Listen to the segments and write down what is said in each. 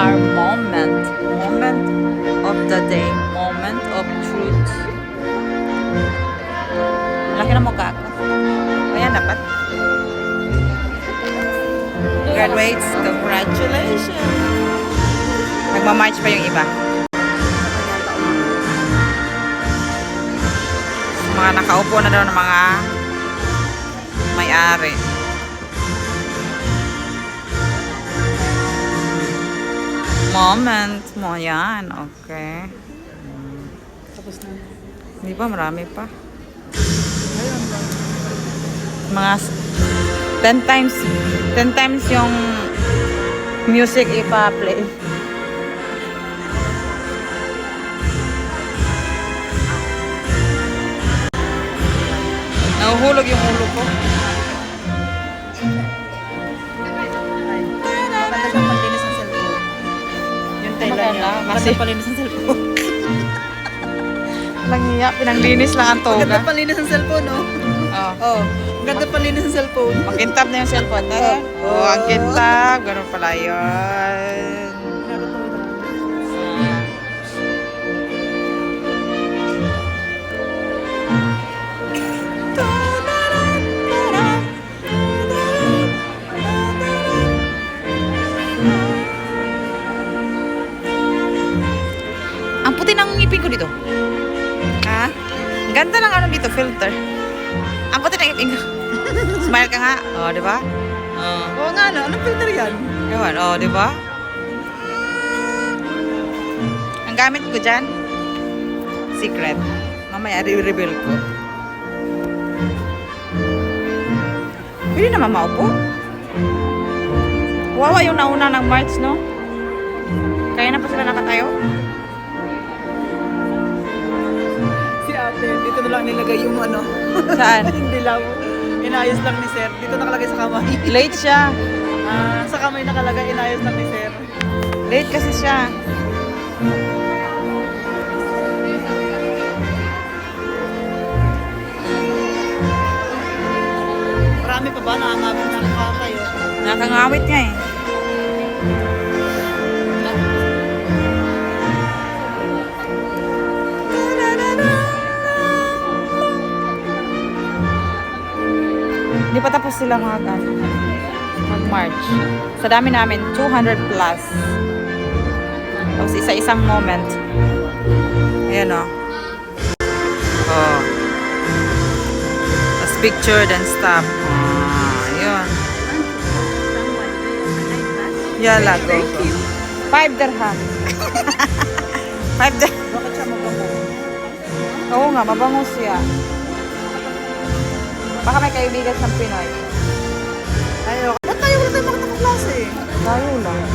our moment. Moment of the day. Moment of truth. Laki na mukha ko. Ayan, dapat. Graduates, congratulations. Nagmamarch pa yung iba. Mga nakaupo na daw ng mga may-ari. Moment mo yan. Okay. Tapos na. Hindi ba? Marami pa. Mga 10 times yung music ipa-play. Nahuhulog yung ulo ko. Maganda ng palinis ng cellphone. Yung tela niya. Maganda ng palinis ng cellphone. Nangiya, pinanglinis lang ang Maganda toga. palinis ng cellphone, oh. Oh. Oh, maganda palinis ng cellphone. Makintab na yung cellphone. Oh, ang kintab. Ganun pala yun. Ang puti ng ngipin ko dito. Ha? Ganda ng ano dito, filter. Ang puti ng ngipin ko. Smile ka nga. Oh, di ba? Oh. Oo nga, no? Anong filter yan? Yun, oh, di ba? Ang gamit ko dyan, secret. Mamaya, i-reveal ko. Pwede naman maupo. Wawa yung nauna ng March, no? Kaya na pa sila nakatayo? Si ate, dito na lang nilagay yung ano. Saan? Hindi lang. Inayos lang ni sir. Dito nakalagay sa kamay. Late siya. Sa kamay nakalagay, inayos lang ni sir. Late kasi siya. Marami pa ba nakangawin na kayo? Nakangawit nga eh. Hindi pa tapos sila mag-march. Sa dami namin, 200 plus. Tapos isa-isang moment. Ayan o. Oh. Tapos picture and stuff. Ayun. Yala, go. 5 dirham. 5 dirham. Bakit siya mabango? Oo nga, mabango siya. Baka may kaibigan siyang Pinoy. Ayaw. Ba't tayo wala tayo makita klase? Tayo lang.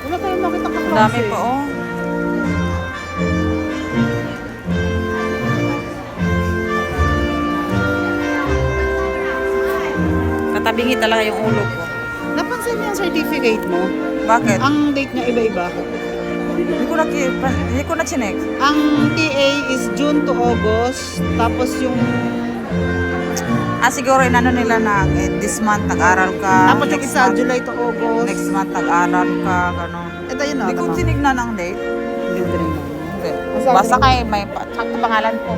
Wala tayo makita klase. Dami pa, oh. Katabingi talaga yung ulo ko. Napansin mo yung certificate mo? Bakit? Ang date niya iba-iba. Hindi ko na chinek. Ang TA is June to August. Tapos yung... Siguro inano nila na this month nag-aral ka. Tapos yung isa, July to August. Next month nag-aral ka, gano'n. Ito yun na. Hindi ko tinignan ang date. Hindi ko rin. Hindi. Basta kay may sakto pangalan ko.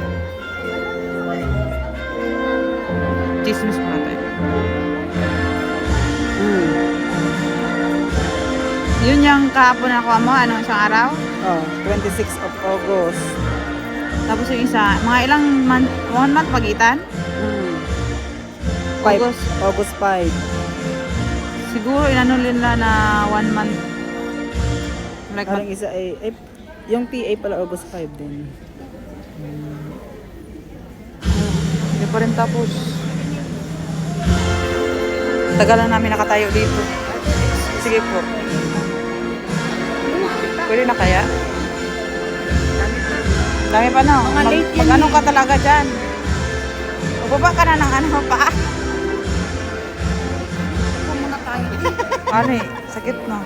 Chismis pa tayo. Yun yung kahapon na kuha mo, anong isang araw? Oh, 26 of August. Tapos yung isa, mga ilang month, 1 month pagitan? August. August 5. Siguro inano nila na 1 month. Like, Parang isa ay, yung TA pala August 5 din. hindi pa rin tapos. Tagal na namin nakatayo dito. Sige po. Pwede na kaya? Dami pa no? Mga late yan Mag-ano ka talaga dyan? Baba ka na ng ano pa. Muna tayo. Ano eh, sakit na.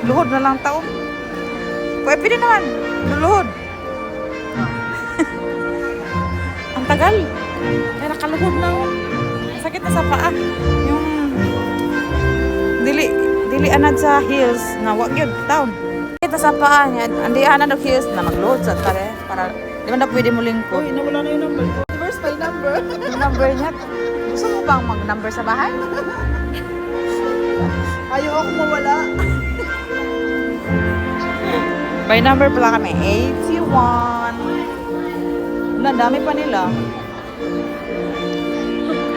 Luhod na lang taon. Pwede naman, luluhod. Ang tagal. Ay, nakaluhod na ako. Sakit na sa paa. Yung dili anad sa heels na wag yun down. Sakit na sa paa niya. Andi anad ng heels na magluhod sa kare para di man na pwede mo lingkod. Uy, nawala na yung number ko. Where's my number? Yung number niya. Gusto mo bang mag-number sa bahay? Ayaw ako mawala. By number pala kami. 81. Wala, dami pa nila.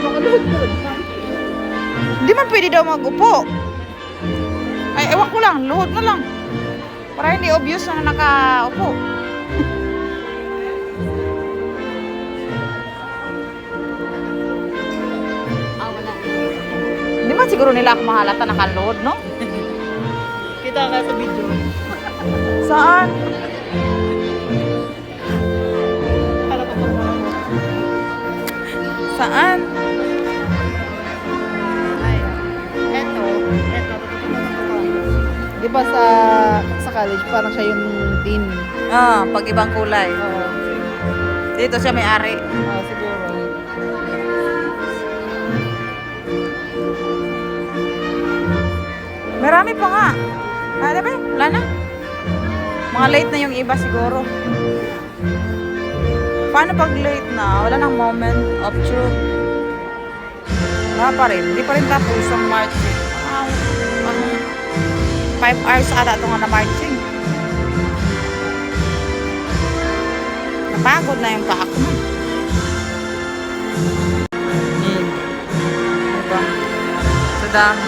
Makaluhod. Hindi man pwede daw mag-upo. Ay, ewan ko lang. Luhod na lang. Para hindi obvious na nakaupo. Wala. Hindi man siguro nila ako mahalata nakaluhod, no? Kita ka sa video. Saan? Para pa Saan? Ay, eto. Di ba sa college, parang siya yung dean? Ah, pag ibang kulay. Oo. Dito siya may-ari. Oo, siguro. Marami pa nga. Ah, diba? Wala na. Mga late na yung iba siguro. Paano pag late na? Wala nang moment of truth. Wala pa rin. Hindi pa rin tapos ang marching. Ang 5 hours ata ito nga na marching. Napagod na yung paa ko man. Diba? So dami.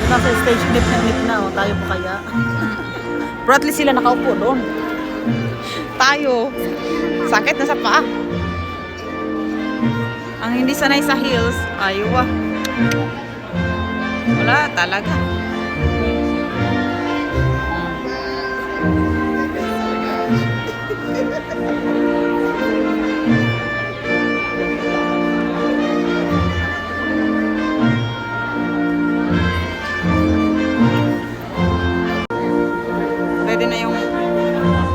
Nasa stage nip na, oh. Tayo pa kaya? Pero at least sila nakaupo doon. Tayo. Sakit na sa paa. Ang hindi sanay sa heels, ayaw. Wala talaga. Ready na yung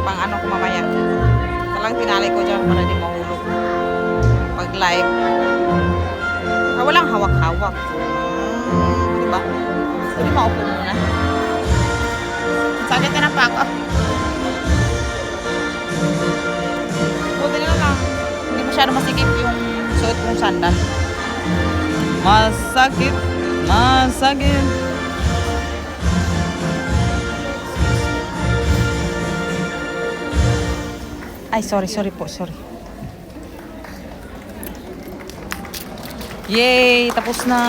pang ano ko mamaya. Talang tinali ko dyan para di mahulog. Pag live. Ah, walang hawak-hawak. Diba? Hindi maupo muna. Sakit ka na pa ako. Buti na lang. Hindi masyado masikip yung suot kong sandal. Masakit. Masakit. Ay, sorry po, sorry. Yay! Tapos na!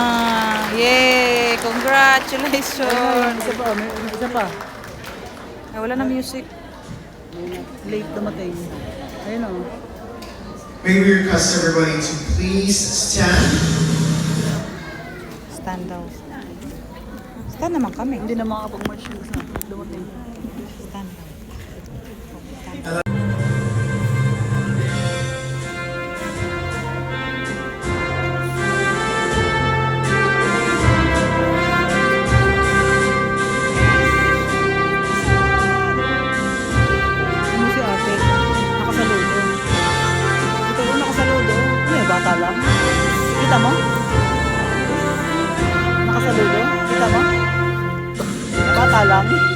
Yay! Congratulations! Isa pa, may isa pa. Ay, wala na music. Late dumating. Ayun o. May we request everybody to please stand. Stand daw. Stand naman kami. Hindi na makapag-march yung isa. Dumating. Stand. Ano si ate? Nakasaludo. Ito ko nakasaludo. Ano yung bata lang? Kita mo? Nakasaludo? Kita mo? Bata lang.